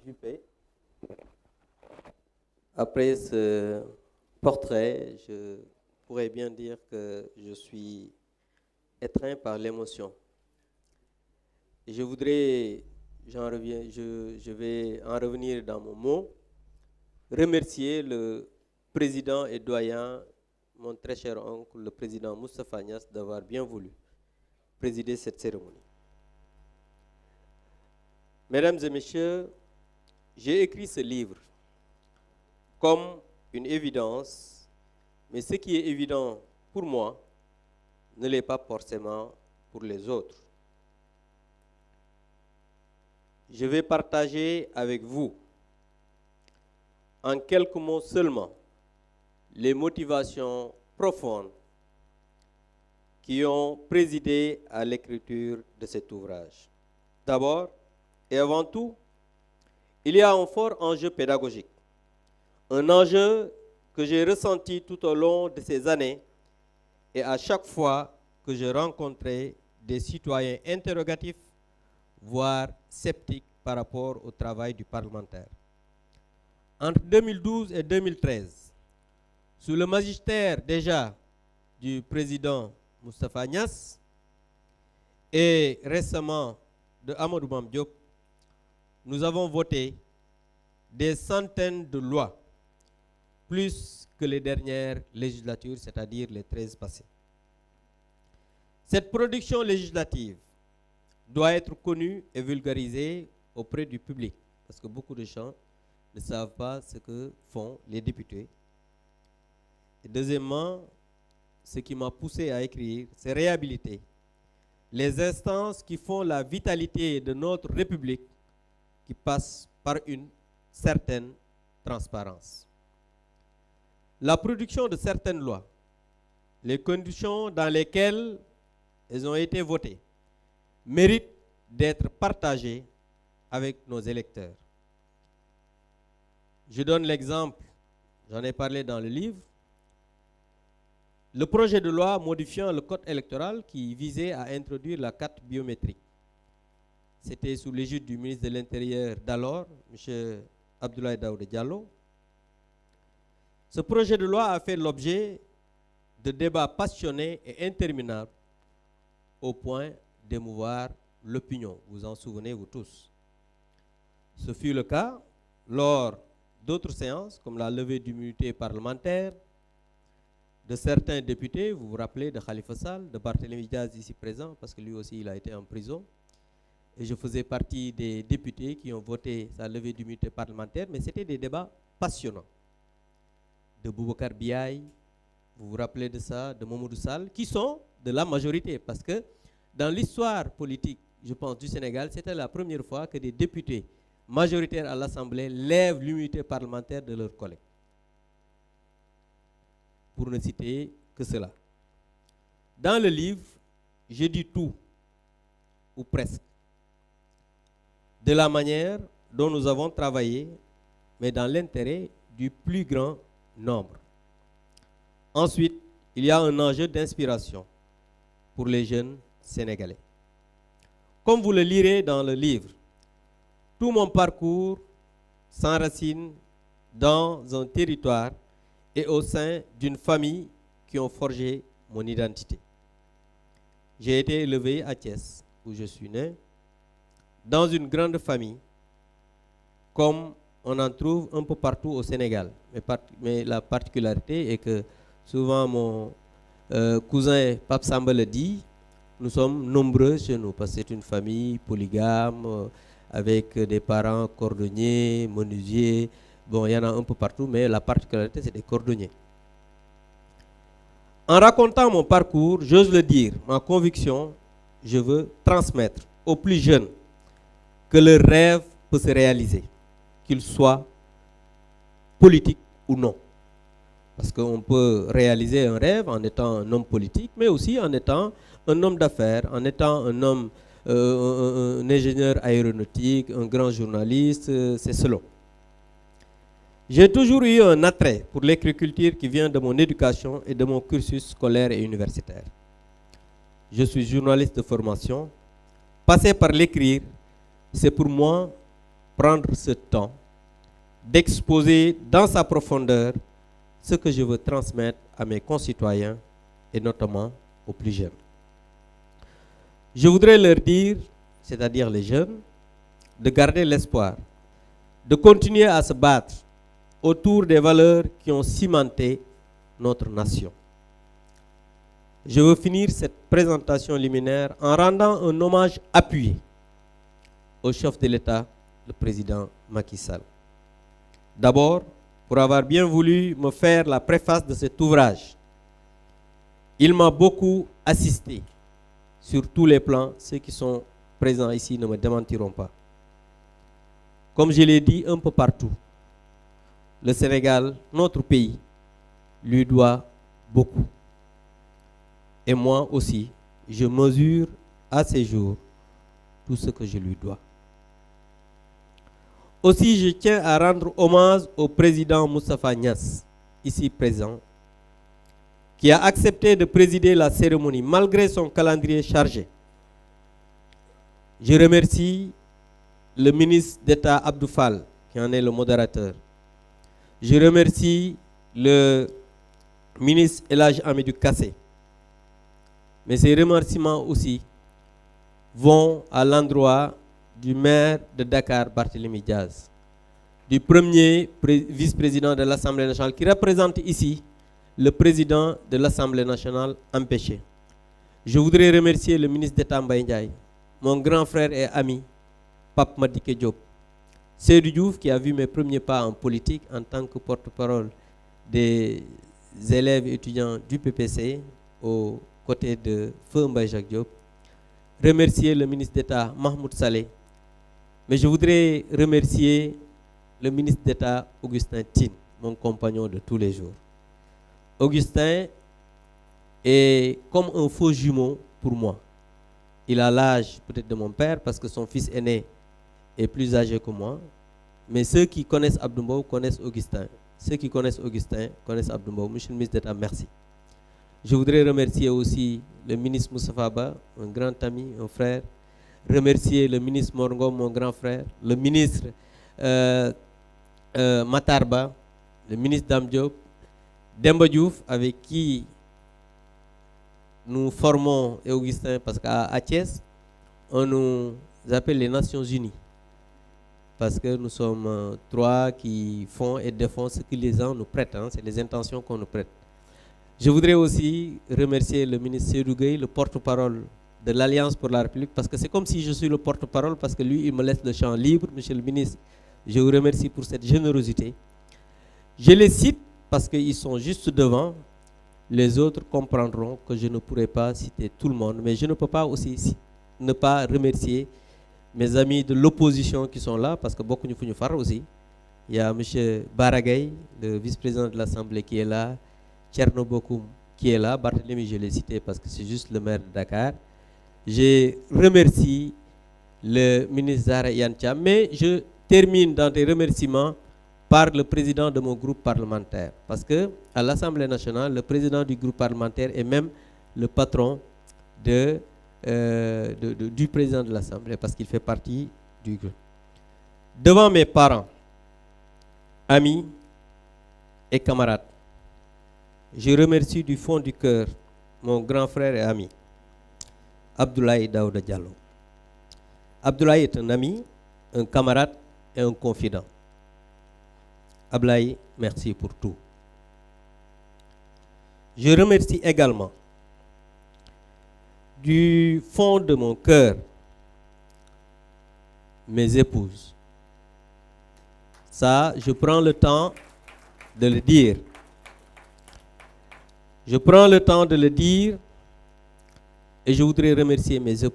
Juppé. Après ce portrait, je pourrais bien dire que je suis étreint par l'émotion. Et je voudrais, je vais en revenir dans mon mot, remercier le président et doyen, mon très cher oncle, le président Moustapha Niasse, d'avoir bien voulu présider cette cérémonie. Mesdames et messieurs, j'ai écrit ce livre comme une évidence, mais ce qui est évident pour moi ne l'est pas forcément pour les autres. Je vais partager avec vous, en quelques mots seulement, les motivations profondes qui ont présidé à l'écriture de cet ouvrage. D'abord et avant tout, il y a un fort enjeu pédagogique, un enjeu que j'ai ressenti tout au long de ces années et à chaque fois que je rencontrais des citoyens interrogatifs, voire sceptiques par rapport au travail du parlementaire. Entre 2012 et 2013, sous le magistère déjà du président Moustapha Niasse et récemment de Amadou Mame Diop, nous avons voté des centaines de lois, plus que les dernières législatures, c'est-à-dire les 13 passées. Cette production législative doit être connue et vulgarisée auprès du public, parce que beaucoup de gens ne savent pas ce que font les députés. Et deuxièmement, ce qui m'a poussé à écrire, c'est réhabiliter les instances qui font la vitalité de notre République, qui passent par une certaine transparence. La production de certaines lois, les conditions dans lesquelles elles ont été votées, méritent d'être partagées avec nos électeurs. Je donne l'exemple, j'en ai parlé dans le livre, le projet de loi modifiant le code électoral qui visait à introduire la carte biométrique. C'était sous l'égide du ministre de l'Intérieur d'alors, M. Abdoulaye Daouda Diallo. Ce projet de loi a fait l'objet de débats passionnés et interminables au point d'émouvoir l'opinion. Vous en souvenez, vous tous. Ce fut le cas lors d'autres séances, comme la levée d'immunité parlementaire, de certains députés, vous vous rappelez de Khalifa Sall, de Barthélémy Diaz ici présent, parce que lui aussi il a été en prison. Et je faisais partie des députés qui ont voté sa levée d'immunité parlementaire, mais c'était des débats passionnants. De Boubacar Biaye, vous vous rappelez de ça, de Mamadou Sall, qui sont de la majorité, parce que dans l'histoire politique, je pense, du Sénégal, c'était la première fois que des députés majoritaires à l'Assemblée lèvent l'immunité parlementaire de leurs collègues. Pour ne citer que cela. Dans le livre, j'ai dit tout, ou presque, de la manière dont nous avons travaillé, mais dans l'intérêt du plus grand nombre. Ensuite, il y a un enjeu d'inspiration pour les jeunes Sénégalais. Comme vous le lirez dans le livre, tout mon parcours s'enracine dans un territoire et au sein d'une famille qui ont forgé mon identité. J'ai été élevé à Thiès, où je suis né, dans une grande famille, comme on en trouve un peu partout au Sénégal. Mais la particularité est que souvent mon cousin Pape Samba le dit, nous sommes nombreux chez nous, parce que c'est une famille polygame, avec des parents cordonniers, menuisiers. Bon, il y en a un peu partout, mais la particularité, c'est des cordonniers. En racontant mon parcours, j'ose le dire, ma conviction, je veux transmettre aux plus jeunes que leur rêve peut se réaliser, qu'il soit politique ou non. Parce qu'on peut réaliser un rêve en étant un homme politique, mais aussi en étant un homme d'affaires, en étant un homme, un ingénieur aéronautique, un grand journaliste, c'est selon. J'ai toujours eu un attrait pour l'agriculture qui vient de mon éducation et de mon cursus scolaire et universitaire. Je suis journaliste de formation. Passer par l'écrire, c'est pour moi prendre ce temps d'exposer dans sa profondeur ce que je veux transmettre à mes concitoyens et notamment aux plus jeunes. Je voudrais leur dire, c'est-à-dire les jeunes, de garder l'espoir, de continuer à se battre autour des valeurs qui ont cimenté notre nation. Je veux finir cette présentation liminaire en rendant un hommage appuyé au chef de l'État, le président Macky Sall. D'abord, pour avoir bien voulu me faire la préface de cet ouvrage. Il m'a beaucoup assisté sur tous les plans. Ceux qui sont présents ici ne me démentiront pas. Comme je l'ai dit un peu partout, le Sénégal, notre pays, lui doit beaucoup. Et moi aussi, je mesure à ces jours tout ce que je lui dois. Aussi, je tiens à rendre hommage au président Moustapha Niasse, ici présent, qui a accepté de présider la cérémonie malgré son calendrier chargé. Je remercie le ministre d'État Abdou Fall, qui en est le modérateur. Je remercie le ministre El Hadji Amidou Kassé. Mais ces remerciements aussi vont à l'endroit du maire de Dakar, Barthélémy Diaz, du premier vice-président de l'Assemblée nationale, qui représente ici le président de l'Assemblée nationale empêché. Je voudrais remercier le ministre d'État Mbaye Ndiaye, mon grand frère et ami, Pape Madické Diop, Seydou Diouf, qui a vu mes premiers pas en politique en tant que porte-parole des élèves et étudiants du PPC, aux côtés de Feu Mbaye Jacques Diop. Remercier le ministre d'État Mahmoud Saleh. Mais je voudrais remercier le ministre d'État Augustin Tine, mon compagnon de tous les jours. Augustin est comme un faux jumeau pour moi. Il a l'âge peut-être de mon père parce que son fils aîné est plus âgé que moi. Mais ceux qui connaissent Abdou Mbow connaissent Augustin. Ceux qui connaissent Augustin connaissent Abdou Mbow. Monsieur le ministre d'État, merci. Je voudrais remercier aussi le ministre Moustapha Ba, un grand ami, un frère. Remercier le ministre Morngom, mon grand frère. Le ministre Matarba, le ministre Dame Diop, Demba Diouf, avec qui nous formons, et Augustin, parce qu'à Thiès, on nous appelle les Nations Unies. Parce que nous sommes trois qui font et défendent ce que les gens nous prêtent. Hein, c'est les intentions qu'on nous prête. Je voudrais aussi remercier le ministre Seydou Gueye, le porte-parole de l'Alliance pour la République, parce que c'est comme si je suis le porte-parole, parce que lui, il me laisse le champ libre. Monsieur le ministre, je vous remercie pour cette générosité. Je les cite parce qu'ils sont juste devant. Les autres comprendront que je ne pourrai pas citer tout le monde, mais je ne peux pas aussi ne pas remercier mes amis de l'opposition qui sont là, parce que beaucoup de far aussi. Il y a M. Baragay, le vice-président de l'Assemblée qui est là, Tcherno Bokoum qui est là, Barthélémy je l'ai cité parce que c'est juste le maire de Dakar. Je remercie le ministre Zahra Iyane Thiam, mais je termine dans des remerciements par le président de mon groupe parlementaire. Parce que à l'Assemblée nationale, le président du groupe parlementaire est même le patron du président de l'Assemblée, parce qu'il fait partie du groupe. Devant mes parents, amis et camarades, je remercie du fond du cœur mon grand frère et ami, Abdoulaye Daouda Diallo. Abdoulaye est un ami, un camarade et un confident. Abdoulaye, merci pour tout. Je remercie également du fond de mon cœur mes épouses. Ça, je prends le temps de le dire. Je prends le temps de le dire et je voudrais remercier mes épouses.